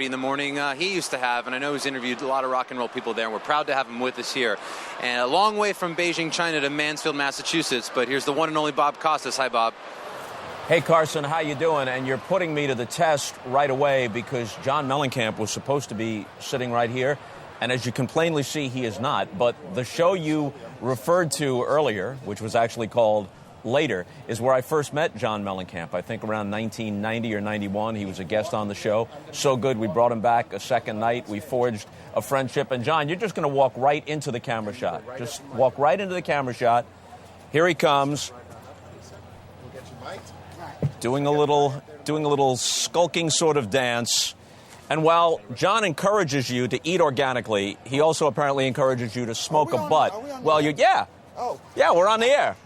in the morning he used to have, and I know he's interviewed a lot of rock and roll people there, and we're proud to have him with us here. And a long way from Beijing, China to Mansfield, Massachusetts, but here's the one and only Bob Costas. Hi, Bob. Hey, Carson, how you doing? And you're putting me to the test right away because John Mellencamp was supposed to be sitting right here, and as you can plainly see, he is not. But the show you referred to earlier, which was actually called Later, is where I first met John Mellencamp. I think around 1990 or 91, he was a guest on the show. So good, we brought him back a second night. We forged a friendship. And John, you're just going to walk right into the camera shot. Just walk right into the camera shot. Here he comes. Doing a little skulking sort of dance. And while John encourages you to eat organically, he also apparently encourages you to smoke a butt. Well, yeah, we're on the air.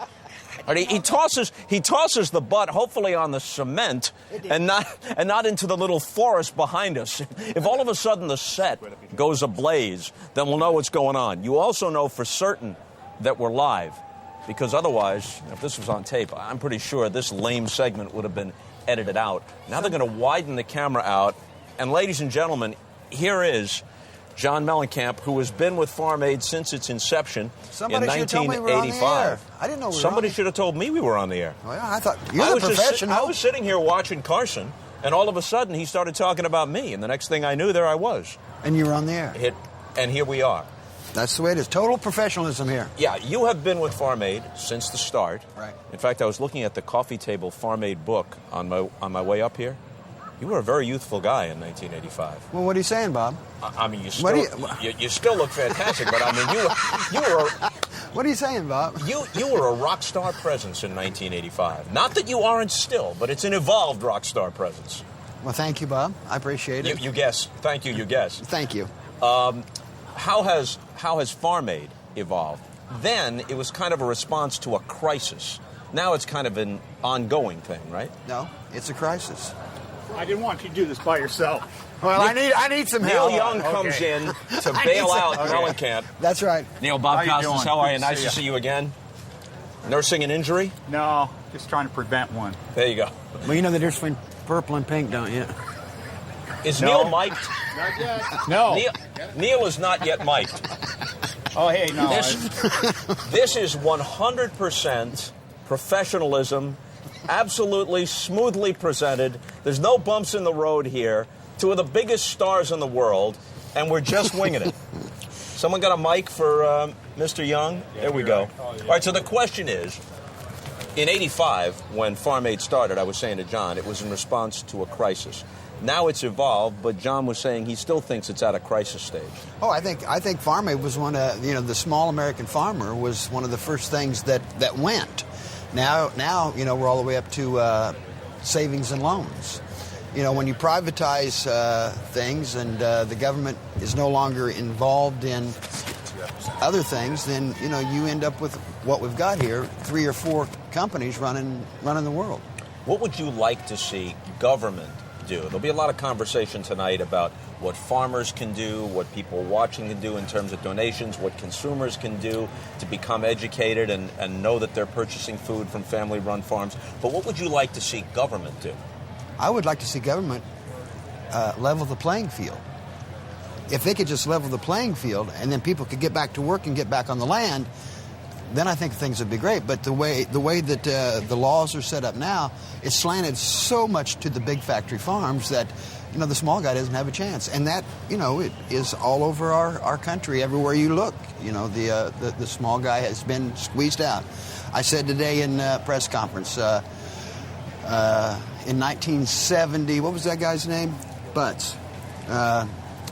He tosses the butt, hopefully on the cement, and not into the little forest behind us. If all of a sudden the set goes ablaze, then we'll know what's going on. You also know for certain that we're live, because otherwise, if this was on tape, I'm pretty sure this lame segment would have been edited out. Now they're going to widen the camera out, and ladies and gentlemen, here is John Mellencamp, who has been with Farm Aid since its inception in 1985. I didn't know we were Somebody should have told me we were on the air. Well, I thought you're the professional. I was sitting here watching Carson, and all of a sudden he started talking about me, and the next thing I knew, there I was. And you were on the air. And here we are. That's the way it is. Total professionalism here. Yeah, you have been with Farm Aid since the start. Right. In fact, I was looking at the coffee table Farm Aid book on my way up here. You were a very youthful guy in 1985. Well, what are you saying, Bob? I mean, you still look fantastic, but I mean, you were. What are you saying, Bob? You were a rock star presence in 1985. Not that you aren't still, but it's an evolved rock star presence. Well, thank you, Bob. I appreciate it. You guess. Thank you. You guess. Thank you. How has Farm Aid evolved? Then it was kind of a response to a crisis. Now it's kind of an ongoing thing, right? No, it's a crisis. I didn't want you to do this by yourself. Well, I need some help. Neil Young comes in to bail out Mellencamp. That's right. Neil, Bob Costas, how are you? Nice to see you again. Nursing an injury? No, just trying to prevent one. There you go. Well, you know the difference between purple and pink, don't you? Is Neil mic'd? Not yet. No. Neil is not yet mic'd. Oh, hey, no. This is 100% professionalism. Absolutely smoothly presented. There's no bumps in the road here. Two of the biggest stars in the world, and we're just winging it. Someone got a mic for Mr. Young? There we go. All right, so the question is, in 85, when Farm Aid started, I was saying to John, it was in response to a crisis. Now it's evolved, but John was saying he still thinks it's at a crisis stage. Oh, I think Farm Aid was one of, the small American farmer was one of the first things that went. Now, we're all the way up to savings and loans. When you privatize things and the government is no longer involved in other things, then, you end up with what we've got here, 3 or 4 companies running the world. What would you like to see government do? There'll be a lot of conversation tonight about what farmers can do, what people watching can do in terms of donations, what consumers can do to become educated and know that they're purchasing food from family-run farms. But what would you like to see government do? I would like to see government level the playing field. If they could just level the playing field and then people could get back to work and get back on the land, then I think things would be great. But the way that the laws are set up now, it's slanted so much to the big factory farms that the small guy doesn't have a chance. And that it is all over our country. Everywhere you look, the small guy has been squeezed out. I said today in a press conference in 1970, what was that guy's name? Butts.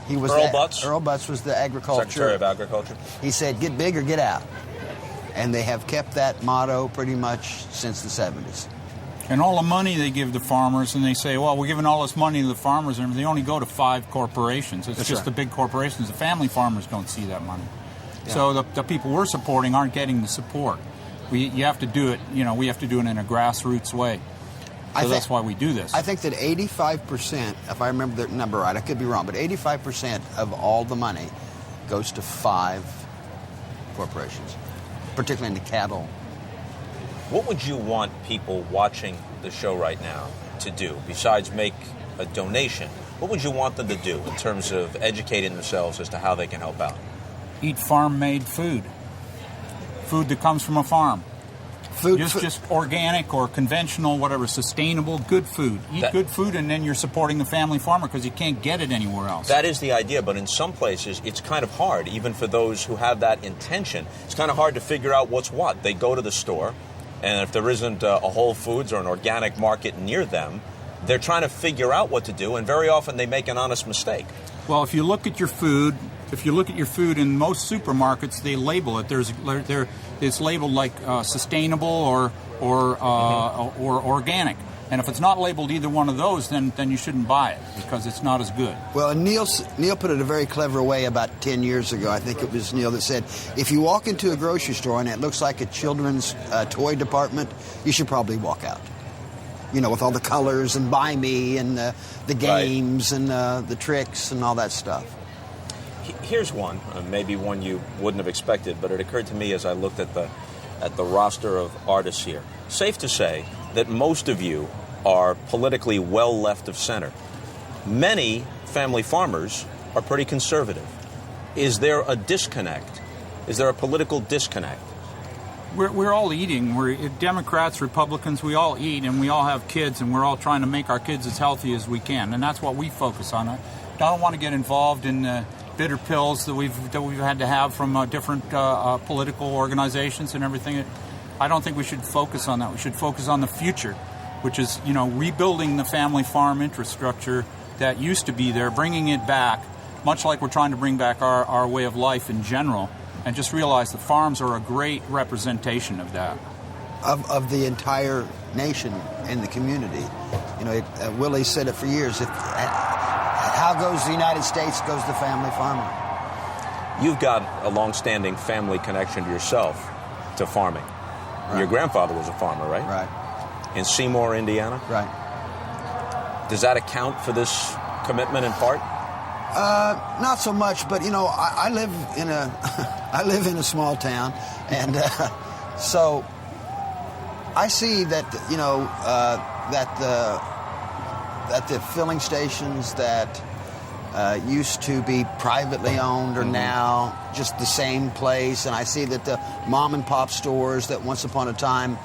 He was Earl Butts. Earl Butts was the agriculture Secretary of Agriculture. He said, "Get big or get out." And they have kept that motto pretty much since the 70s. And all the money they give to farmers, and they say, well, we're giving all this money to the farmers, and they only go to 5 corporations. It's just the big corporations. The family farmers don't see that money. Yeah. So the people we're supporting aren't getting the support. You have to do it, we have to do it in a grassroots way. So that's why we do this. I think that 85%, if I remember the number right, I could be wrong, but 85% of all the money goes to 5 corporations, particularly in the cattle. What would you want people watching the show right now to do, besides make a donation? what would you want them to do in terms of educating themselves as to how they can help out? Eat farm-made food. Food that comes from a farm. Just organic or conventional, whatever, sustainable, good food. Eat good food, and then you're supporting the family farmer because you can't get it anywhere else. That is the idea, but in some places it's kind of hard, even for those who have that intention. It's kind of hard to figure out what's what. They go to the store, and if there isn't a Whole Foods or an organic market near them, they're trying to figure out what to do, and very often they make an honest mistake. Well, if you look at your food, in most supermarkets, they label it. It's labeled like sustainable or organic. And if it's not labeled either one of those, then you shouldn't buy it because it's not as good. Well, Neil put it a very clever way about 10 years ago. I think it was Neil that said, if you walk into a grocery store and it looks like a children's toy department, you should probably walk out. You know, with all the colors and Buy Me and the games and the tricks and all that stuff. Here's one, maybe one you wouldn't have expected, but it occurred to me as I looked at the roster of artists here. Safe to say that most of you are politically well left of center. Many family farmers are pretty conservative. Is there a disconnect? Is there a political disconnect? We're all eating. We're Democrats, Republicans, we all eat, and we all have kids, and we're all trying to make our kids as healthy as we can, and that's what we focus on. I don't want to get involved in bitter pills that we've had to have from different political organizations and everything. I don't think we should focus on that. We should focus on the future, which is, rebuilding the family farm infrastructure that used to be there, bringing it back, much like we're trying to bring back our way of life in general, and just realize the farms are a great representation of that. Of the entire nation and the community. Willie said it for years. How goes the United States, goes the family farmer. You've got a long-standing family connection yourself to farming. Right. Your grandfather was a farmer, right? Right. In Seymour, Indiana? Right. Does that account for this commitment in part? Not so much, but I live in a small town, and so I see that that the filling stations that used to be privately owned are now just the same place, and I see that the mom and pop stores that once upon a time,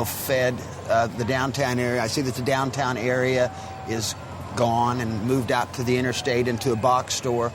fed the downtown area. I see that the downtown area is gone and moved out to the interstate into a box store.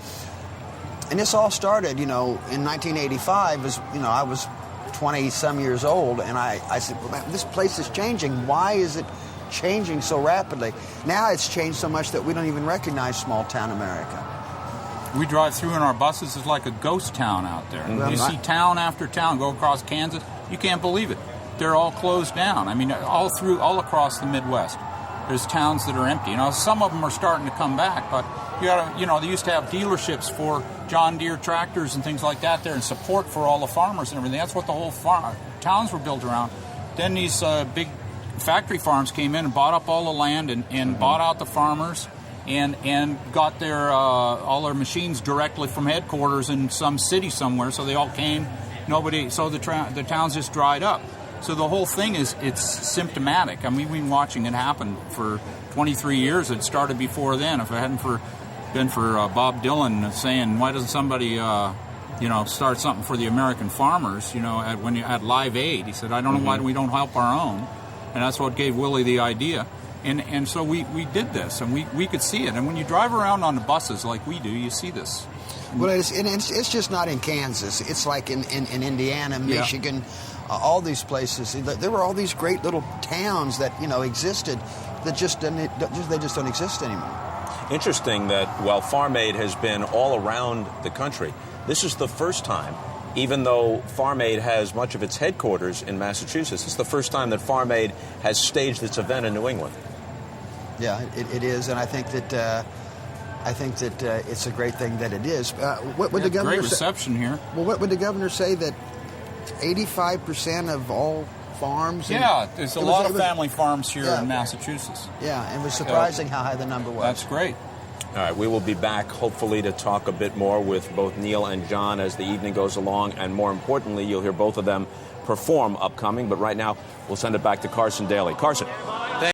And this all started, in 1985. I was 20-some years old, and I said, well, man, this place is changing. Why is it changing so rapidly? Now it's changed so much that we don't even recognize small-town America. We drive through in our buses. It's like a ghost town out there. Mm-hmm. You see town after town go across Kansas. You can't believe it. They're all closed down. I mean, all across the Midwest. There's towns that are empty. Some of them are starting to come back, but they used to have dealerships for John Deere tractors and things like that there, and support for all the farmers and everything. That's what the whole towns were built around. Then these big factory farms came in and bought up all the land and bought out the farmers and got their all their machines directly from headquarters in some city somewhere. So they all came. So the towns just dried up. So the whole thing it's symptomatic. I mean, we've been watching it happen for 23 years. It started before then. If it hadn't been for Bob Dylan saying, why doesn't somebody start something for the American farmers, at Live Aid. He said, I don't know why we don't help our own. And that's what gave Willie the idea. And so we did this, and we could see it. And when you drive around on the buses like we do, you see this. Well, it's just not in Kansas. It's like in Indiana, Michigan, all these places. There were all these great little towns that existed that they just don't exist anymore. Interesting that while Farm Aid has been all around the country, this is the first time, even though Farm Aid has much of its headquarters in Massachusetts, it's the first time that Farm Aid has staged its event in New England. Yeah, it is, and I think that it's a great thing that it is. What would the governor great reception here. Well, what would the governor say that 85% of all farms? There's a lot of family farms here in Massachusetts. Yeah, and it was surprising how high the number was. That's great. All right, we will be back hopefully to talk a bit more with both Neil and John as the evening goes along, and more importantly, you'll hear both of them perform upcoming. But right now, we'll send it back to Carson Daly. Carson.